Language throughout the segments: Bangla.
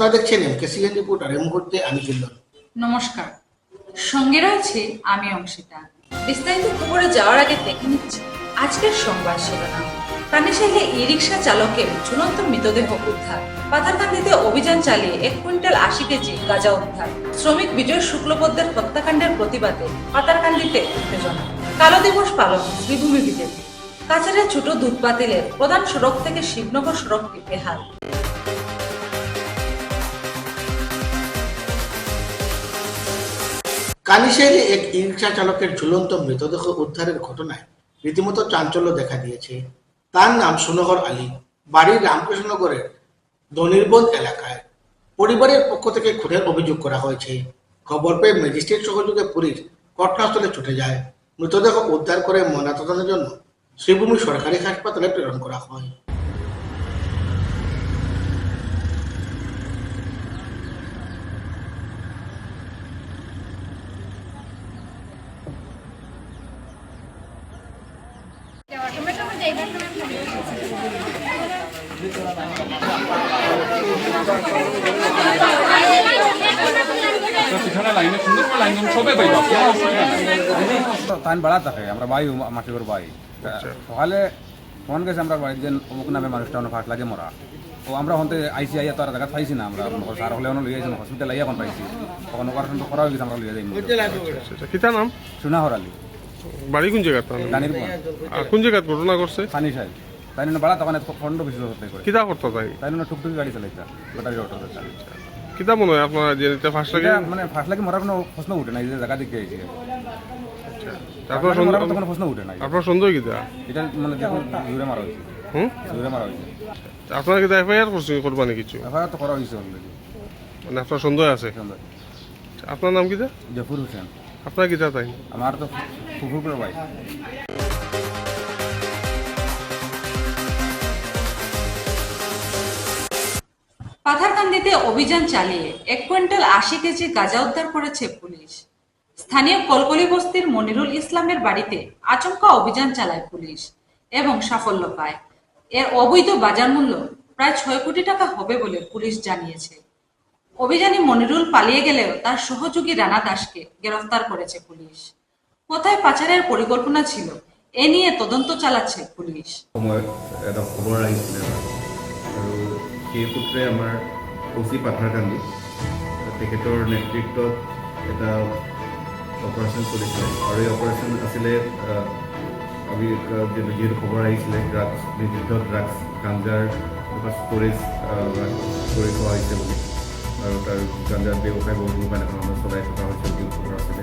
আপনারা দেখছেন এমকেসিএন রিপোর্টার। এই মুহূর্তে আমি জিল্লন। নমস্কার, সঙ্গে রয়েছে আমি অংশিতা। বিস্তারিত খবরে যাওয়ার আগে দেখে নিচ্ছি আজকের সংবাদ শিরোনাম। প্রাণীশালী ই রিক্সা চালকের ঝুলন্ত মৃতদেহ উদ্ধার। পাথারকান্দিতে অভিযান চালিয়ে 1 কুইন্টাল 80 কেজি গাঁজা উদ্ধার। শ্রমিক বিজয় শুক্লবৈদ্যের হত্যাকাণ্ডের প্রতিবাদে পাথারকান্দিতে উত্তেজনা। কালো দিবস পালন শ্রীভূমি বিজেপি। কাছাড়ের ছোট দুধ বাতিলের প্রধান সড়ক থেকে শিবনগর সড়কটি বেহাল। কানিশাইলে এক ই রিক্সা চালকের ঝুলন্ত মৃতদেহ উদ্ধারের ঘটনায় রীতিমতো চাঞ্চল্য দেখা দিয়েছে। তার নাম সুনহর আলী, বাড়ি রামকৃষ্ণনগরের ধনিরবন এলাকায়। পরিবারের পক্ষ থেকে খুনের অভিযোগ করা হয়েছে। খবর পেয়ে ম্যাজিস্ট্রেট সহযোগে পুলিশ ঘটনাস্থলে ছুটে যায়। মৃতদেহ উদ্ধার করে ময়নাতদন্তের জন্য শ্রীভূমি সরকারি হাসপাতালে প্রেরণ করা হয়। টাইম বাড়া থাকে আমরা বাই মাটির বাই সকালে ফোন গেছে আমরা বাড়ি যে অমুক নামে মানুষটা অনেক ফাঁস লাগে মরা তো আমরা হতে আইসি আইয়া তো আর জায়গা পাইছি না আমরা সার হলে অনেক লিয়ে হসপিটাল আইয়া এখন পাইছি তখন অপারেশন করা হয়ে গেছে আমরা লিয়ে যাই। কিতা নাম? সুনাহর আলী, বাড়ি কোন জায়গা? গানির কোন জায়গা ঘটনা করছে? পানি সাহেব তাই না বাড়া তখন খন্ড বেশি হতে করে কিতা করতো তাই? তাই না টুকটুকি গাড়ি চালাইতা ব্যাটারি অটো কিতা মনে হয় আপনার যে ফার্স্ট লাগে? মানে ফাঁস লাগে মরার কোনো প্রশ্ন উঠে না, এই যে জায়গা দিকে আইছি আপনার কোনো প্রশ্ন উঠে না। আপনার সন্দেহ কিতা? এটা মানে দেখুন জোরে মারা হয়েছে, জোরে মারা হয়েছে। আপনার কিতা এফআইআর করছে করবানি কিছু? এফআইআর তো করা হয়েছে অলরেডি। মানে আপনার সন্দেহ আছে? আপনার নাম কিতা? জফর হোসেন। আপনার কিতা তাই? আমার তো ফুফুর ভাই। পাথারকান্দিতে অভিযান চালিয়ে 1 কুইন্টাল 80 কেজি গাঁজা উদ্ধার করেছে পুলিশ। স্থানীয় কলকলি বস্তির মনিরুল ইসলামের বাড়িতে আচমকা অভিযান চালায় পুলিশ এবং সাফল্য পায়। এর অবৈধ বাজার মূল্য প্রায় 6 কোটি টাকা হবে বলে পুলিশ জানিয়েছে। অভিযানে মনিরুল পালিয়ে গেলেও তার সহযোগী রানা দাসকে গ্রেফতার করেছে পুলিশ। কোথায় পাচারের পরিকল্পনা ছিল এ নিয়ে তদন্ত চালাচ্ছে পুলিশ। এটা খবৰ আহিছিলে আৰু সেই সূত্ৰে আমাৰ অচি পাথাৰকান্দি তেখেতৰ নেতৃত্বত এটা অপাৰেশ্যন চলিছিলে আৰু এই অপাৰেশ্যন আছিলে আমি যিহেতু খবৰ আহিছিলে ড্ৰাগছ নিষিদ্ধ ড্ৰাগছ গাঞ্জাৰ ষ্ট'ৰেজ হোৱা হৈছে বুলি আৰু তাৰ গাঞ্জাৰ ব্যৱসায় বহু মানে চলাই থকা হৈছে বুলি খবৰ আছিলে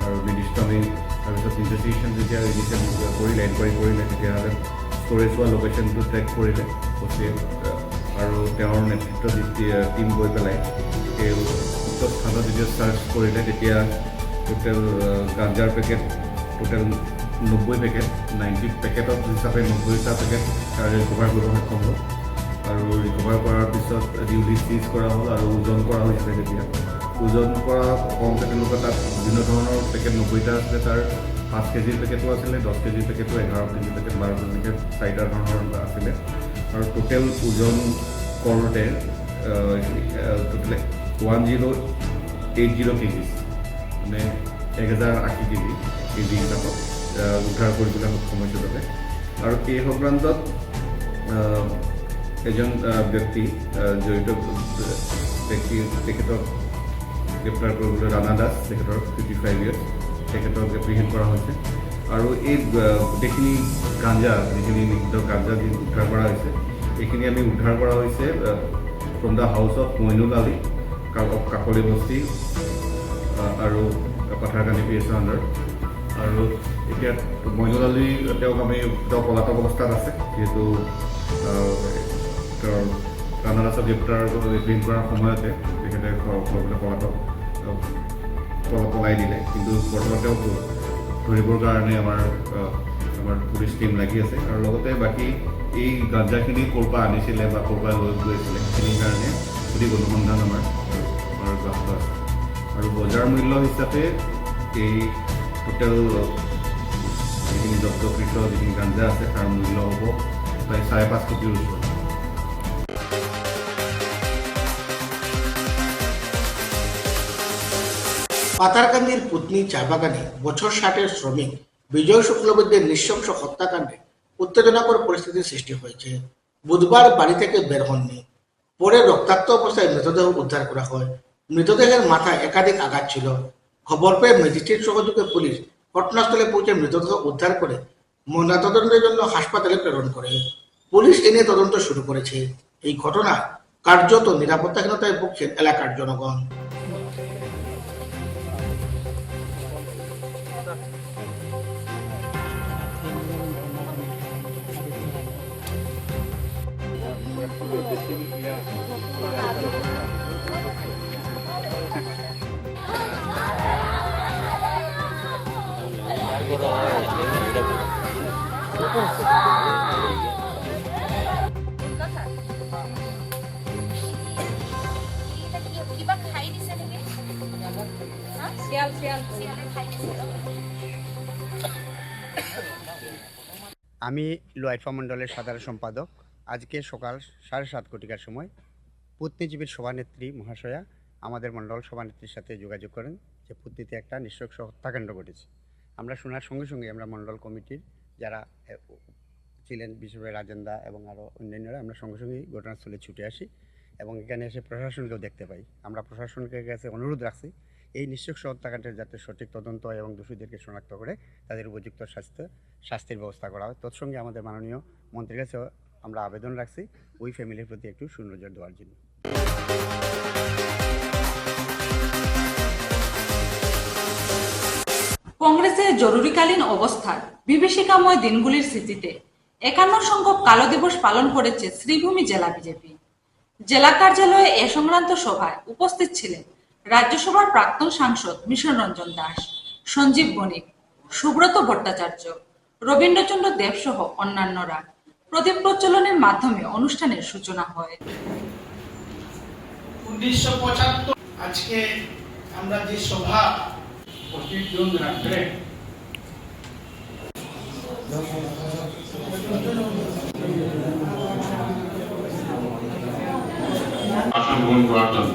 আৰু নিৰ্দিষ্ট আমি তাৰপিছত ইনভেষ্টিগেশ্যন যেতিয়া ইনিচিয়েল কৰিলে এনকুৱাৰী কৰিলে তেতিয়াহ'লে ষ্ট'ৰেজ হোৱা লোকেশ্যনটো ট্ৰেক কৰিলে অচিয়ে আৰু তেওঁৰ নেতৃত্বত টীম গৈ পেলাই সেই উক্ত স্থানত যেতিয়া চাৰ্চ কৰিলে তেতিয়া টোটেল গাঞ্জাৰ পেকেট টোটেল 90 পেকেট 90 পেকেটত হিচাপে 90টা পেকেট ৰিকভাৰ কৰিব সক্ষম হ'ল আৰু ৰিকভাৰ কৰাৰ পিছত ডিউটি চিজ কৰা হ'ল আৰু ওজন কৰা হৈছিলে। তেতিয়া ওজন কৰা কমকৈ তেওঁলোকে তাত বিভিন্ন ধৰণৰ পেকেট 90টা আছিলে, তাৰ 5 কেজিৰ পেকেটো আছিলে, 10 কেজিৰ পেকেটো, 11 কেজিৰ পেকেট, 12 কেজিৰ 4টা ধৰণৰ আছিলে আৰু টোটেল ওজন কৰোঁতে টোটেল 1080 কেজি মানে 1080 কেজি হিচাপত উদ্ধাৰ কৰিবলৈ সক্ষম হৈছে তাতে। আৰু এই সংক্ৰান্তত এজন ব্যক্তি জড়িত ব্যক্তি তেখেতক গ্ৰেপ্তাৰ কৰিবলৈ ৰাণা দাস, তেখেতৰ 55 ইয়াৰ্ছ, তেখেতক এপ্ৰিহেণ্ড কৰা হৈছে। আৰু এই গোটেইখিনি গাঞ্জা যিখিনি নিষিদ্ধ গাঞ্জা যি উদ্ধাৰ কৰা হৈছে এইখিনি আমি উদ্ধাৰ কৰা হৈছে from the house of Moinul Ali, Kakoli বস্তি আৰু পাথাৰকান্দি PSৰ আণ্ডাৰ। আৰু এতিয়া মইনুল আলী তেওঁ পলাতক অৱস্থাত আছে, যিহেতু তেওঁৰ ৰাণা দাসক গ্ৰেপ্তাৰ এপ্ৰিহেণ্ড কৰাৰ সময়তে তেখেতে পলাতক পলাই দিলে, কিন্তু বৰ্তমান তেওঁক ধৰিবৰ কাৰণে আমাৰ পুলিচ টীম লাগি আছে। আৰু লগতে বাকী এই গাঞ্জাখিনি ক'ৰ পৰা আনিছিলে বা ক'ৰ পৰা লৈ গৈছিলে সেইখিনিৰ কাৰণে অধিক অনুসন্ধান আমাৰ ব্যাহত আছে। আৰু বজাৰ মূল্য হিচাপে এই টোটেল যিখিনি জব্দকৃত যিখিনি গাঞ্জা আছে তাৰ মূল্য হ'ব প্ৰায় 5.5 কোটিৰ ওচৰত। পাতারকান্দির পুতনি চা বাগানে বছর 60-এর শ্রমিক বিজয় শুক্লবৈদ্যের নৃশংস হত্যাকাণ্ডে উত্তেজনাকর পরিস্থিতির সৃষ্টি হয়েছে। বুধবার বাড়ি থেকে বের হননি, পরে রক্তাক্ত অবস্থায় মৃতদেহ উদ্ধার করা হয়। মৃতদেহের মাথায় একাধিক আঘাত ছিল। খবর পেয়ে ম্যাজিস্ট্রেট সহযোগে পুলিশ ঘটনাস্থলে পৌঁছে মৃতদেহ উদ্ধার করে ময়নাতদন্তের জন্য হাসপাতালে প্রেরণ করে। পুলিশ এ নিয়ে তদন্ত শুরু করেছে। এই ঘটনা কার্যত নিরাপত্তাহীনতায় ভুগছেন এলাকার জনগণ। কিবা খাই দিছে নেকি? শিয়ালে খাই দিছে। আমি লোয়াইফা মণ্ডলের সাধারণ সম্পাদক। আজকে সকাল 7:30 কোটিকার সময় পত্নীজীবীর সভানেত্রী মহাশয়া আমাদের মণ্ডল সভানেত্রীর সাথে যোগাযোগ করেন যে পুতনিতে একটা নৃশংস হত্যাকাণ্ড ঘটেছে। আমরা শোনার সঙ্গে সঙ্গে আমরা মণ্ডল কমিটির যারা ছিলেন, বিশেষ করে রাজেন্দা এবং আরও অন্যান্যরা, আমরা সঙ্গে সঙ্গেই ঘটনাস্থলে ছুটে আসি এবং এখানে এসে প্রশাসনকেও দেখতে পাই। আমরা প্রশাসনের কাছে অনুরোধ রাখছি এই নৃশংস হত্যাকাণ্ডের যাতে সঠিক তদন্ত হয় এবং দোষীদেরকে শনাক্ত করে তাদের উপযুক্ত শাস্তির ব্যবস্থা করা হয়। তৎসঙ্গে আমাদের মাননীয় মন্ত্রীর কাছেও আমরা আবেদন রাখছি ওই ফ্যামিলির প্রতি একটু সুনজর দেওয়ার জন্য। কংগ্রেসের জরুরিকালীন অবস্থার বিভীষিকাময় দিনগুলির স্মৃতিতে 51 সংখ্যক কালো দিবস পালন করেছে শ্রীভূমি জেলা বিজেপি। জেলা কার্যালয়ে এ সংক্রান্ত সভায় উপস্থিত ছিলেন রাজ্যসভার প্রাক্তন সাংসদ মিশন রঞ্জন দাস, সঞ্জীব বণিক, সুব্রত ভট্টাচার্য, রবীন্দ্রচন্দ্র দেব সহ অন্যান্যরা। প্রদীপ প্রজ্বলনের মাধ্যমে অনুষ্ঠানের সূচনা হয়। 1975 আজকে আমরা যে সভা 25 জুন রাত্রে আসন গ্রহণ করার জন্য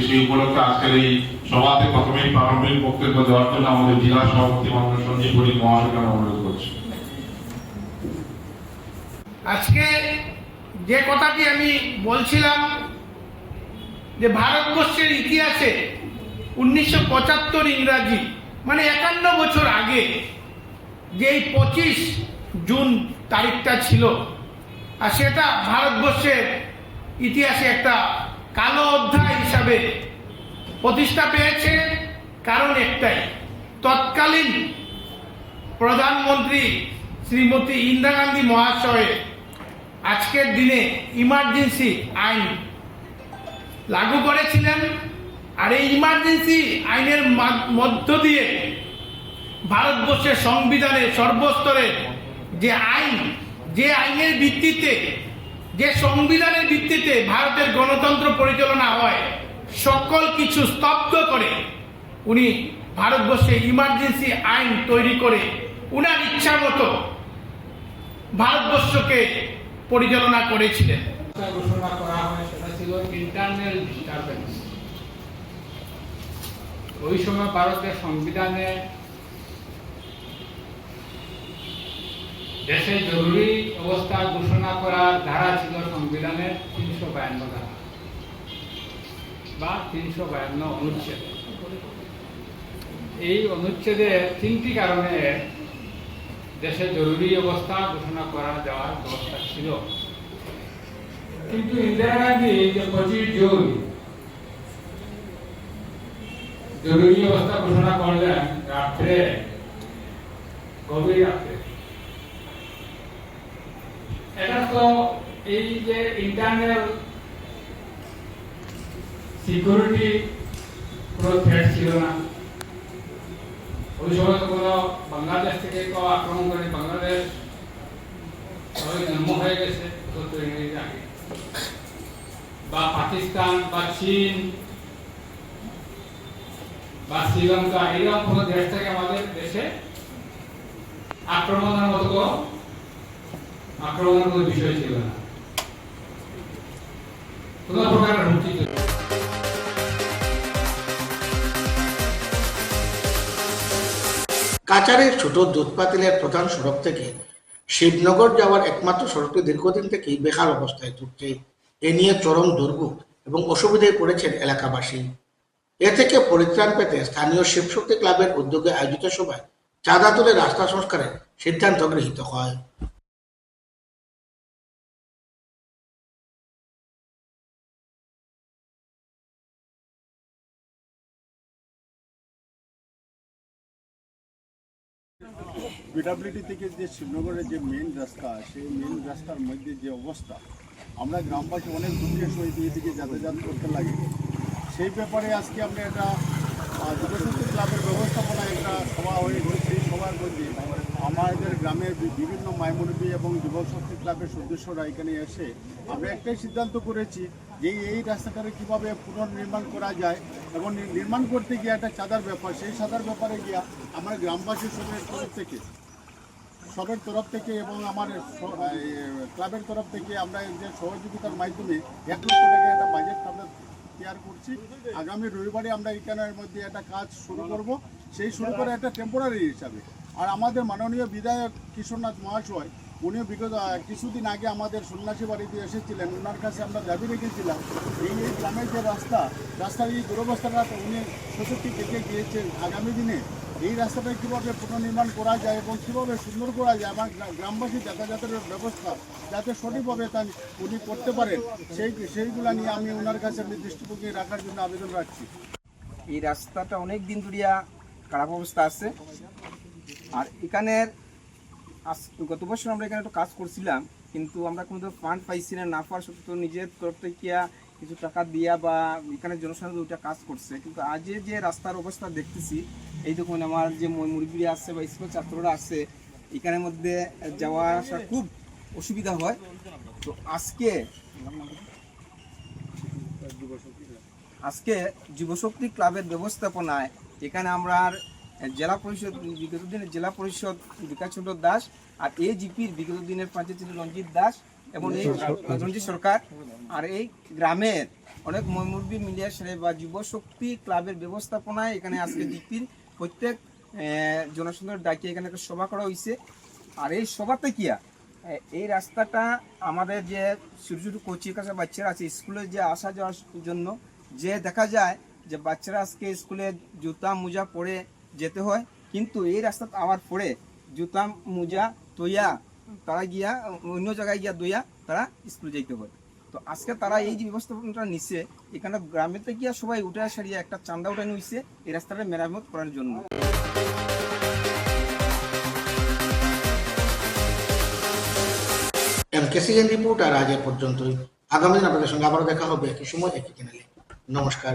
সেই উপলক্ষে আজকের এই সভাতে প্রথমেই প্রারম্ভিক বক্তব্য দেওয়ার জন্য আমাদের জেলা সভাপতি মাননীয় সঞ্জীব বণিক মহাশয়কে অনুরোধ করছি। আজকে যে কথাটি আমি বলছিলাম যে ভারতবর্ষের ইতিহাসে 1975 ইংরাজি মানে 51 বছর আগে যে 25 জুন তারিখটা ছিল, আর সেটা ভারতবর্ষের ইতিহাসে একটা কালো অধ্যায় হিসাবে প্রতিষ্ঠা পেয়েছে। কারণ একটাই, তৎকালীন প্রধানমন্ত্রী শ্রীমতী ইন্দিরা গান্ধী মহাশয় আজকের দিনে ইমার্জেন্সি আইন লাগু করেছিলেন। আর এই ইমার্জেন্সি আইনের মধ্য দিয়ে ভারতবর্ষের সংবিধানের সর্বস্তরে যে আইনের ভিত্তিতে, যে সংবিধানের ভিত্তিতে ভারতের গণতন্ত্র পরিচালনা হয়, সকল কিছু স্তব্ধ করে উনি ভারতবর্ষে ইমার্জেন্সি আইন তৈরি করে উনার ইচ্ছা মতো ভারতবর্ষকে পরিচালনা করেছিলেন। ঘোষণা করা হয় সেটা ছিল ইন্টারনাল ডিস্টারবেন্স। ওই সময় ভারতের সংবিধানে দেশে জরুরি অবস্থা ঘোষণা করার ধারা ছিল সংবিধানের 352 ধারা বা 352 অনুচ্ছেদ। এই অনুচ্ছেদের 3টি কারণে দেশে জরুরি অবস্থা ঘোষণা করা যাওয়ার ব্যবস্থা ছিল। কিন্তু ইন্দিরা গান্ধী যে 25 জুন জরুরি অবস্থা ঘোষণা করলেন রাত্রে, গভীর রাত্রে, এটা তো এই যে ইন্টারনাল সিকিউরিটি কোনো থ্রেট ছিল না। ওই সময় তো কোনো বাংলাদেশ থেকে কেউ আক্রমণ করে, বাংলাদেশ সবাই জন্ম হয়ে গেছে আগে, বা পাকিস্তান বা চীন বা শ্রীলঙ্কা, এরকম কোনো দেশ থেকে আমাদের দেশে আক্রমণের কোনো বিষয় ছিল না, কোনো প্রকার হুমকি ছিল না। কাচারের ছোট দুধপাতিলের প্রধান সড়ক থেকে শিবনগর যাওয়ার একমাত্র সড়কটি দীর্ঘদিন থেকেই বেকার অবস্থায় চলছে। এ নিয়ে চরম দুর্ভোগ এবং অসুবিধায় পড়েছেন এলাকাবাসী। এ থেকে পরিত্রাণ পেতে স্থানীয় শিবশক্তি ক্লাবের উদ্যোগে আয়োজিত সভায় চাঁদা তুলে রাস্তা সংস্কারের সিদ্ধান্ত গৃহীত হয়। পিডাব্লিউডি থেকে যে শিবনগরের যে মেন রাস্তা, সেই মেন রাস্তার মধ্যে যে অবস্থা, আমরা গ্রামবাসী অনেক দুঃখের সহিত এদিকে যাতায়াত করতে লাগে। সেই ব্যাপারে আজকে আমরা একটা যুবশক্তি ক্লাবের ব্যবস্থাপনায় একটা সভা হয়েছে। সেই সভার মধ্যে আমাদের গ্রামের বিভিন্ন মাইমুরবি এবং যুবশক্তি ক্লাবের সদস্যরা এখানে এসে আমরা একটাই সিদ্ধান্ত করেছি যে এই রাস্তাটাকে কীভাবে পুনর্নির্মাণ করা যায় এবং নির্মাণ করতে গিয়ে একটা চাঁদার ব্যাপার, সেই চাঁদার ব্যাপারে গিয়া আমার গ্রামবাসী সবের তরফ থেকে এবং আমার ক্লাবের তরফ থেকে আমরা যে সহযোগিতার মাধ্যমে 1 লক্ষ টাকা একটা বাজেট আমরা তৈরি করছি। আগামী রবিবারে আমরা এখানের মধ্যে একটা কাজ শুরু করব, সেই শুরু করে একটা টেম্পোরারি হিসাবে। আর আমাদের মাননীয় বিধায়ক কিশোরনাথ মহাশয়, উনিও বিগত কিছুদিন আগে আমাদের সন্ন্যাসী বাড়িতে এসেছিলেন। ওনার কাছে আমরা দাবি রেখেছিলাম এই গ্রামের যে রাস্তার এই দুরবস্থাটা উনি সত্যি দেখে গিয়েছেন। আগামী দিনে এই রাস্তাটা কীভাবে পুনর্নির্মাণ করা যায় এবং কীভাবে সুন্দর করা যায়, আমার গ্রামবাসী যাতায়াতের ব্যবস্থা যাতে সঠিকভাবে তা উনি করতে পারেন, সেইগুলো নিয়ে আমি ওনার কাছে দৃষ্টিভঙ্গি রাখার জন্য আবেদন রাখছি। এই রাস্তাটা অনেক দিন ধরিয়া খারাপ অবস্থা আছে। আর এখানের গত বছর আমরা এখানে একটু কাজ করছিলাম, কিন্তু আমরা কোনো ফান্ড পাইছি না পাওয়ার সত্ত্বেও নিজের তরফ থেকে কিছু টাকা দিয়া বা এখানে জনসাধারণ ওইটা কাজ করছে। কিন্তু আজ যে রাস্তার অবস্থা দেখতেছি, এই দেখুন আমার যে মুরগিরা আছে বা স্কুল ছাত্ররা আছে, এখানের মধ্যে যাওয়া আসা খুব অসুবিধা হয়। তো আজকে যুবশক্তি ক্লাবের ব্যবস্থাপনায় এখানে আমরা জেলা পরিষদ বিগত দিনের জেলা পরিষদ বিকাশ চন্দ্র দাস আর এই জিপির বিগত দিনের পঞ্চায়েত ছিল রঞ্জিত দাস এবং এই রঞ্জিত সরকার, আর এই গ্রামের অনেক মুরব্বী মিলিয়ে সেরে বা যুবশক্তি ক্লাবের ব্যবস্থাপনায় এখানে আজকে জিপির প্রত্যেক জনসাধারণ ডাকিয়ে এখানে একটা সভা করা হয়েছে। আর এই সভাতে কিয়া এই রাস্তাটা আমাদের যে ছোটো ছোটো কোচির কাছে বাচ্চারা আছে স্কুলে যে আসা যাওয়ার জন্য, যে দেখা যায় যে বাচ্চারা আজকে স্কুলে জুতা মোজা পরে যেতে হয়, কিন্তু এই রাস্তা আবার পরে জুতা মোজা তৈয়া তারা গিয়া অন্য জায়গায় গিয়া দইয়া তারা স্কুলে যেতে হয়। তো আজকে তারা এই যে ব্যবস্থাপনাটা নিচ্ছে, এখানে গ্রামেতে গিয়া সবাই উঠে সারিয়া একটা চান্দা উঠে নিচ্ছে এই রাস্তাটা মেরামত করার জন্য। MKCN রিপোর্ট আর আজ পর্যন্তই। আগামী দিন আপনাদের সঙ্গে আবারও দেখা হবে একই সময় একই চ্যানেলে। নমস্কার।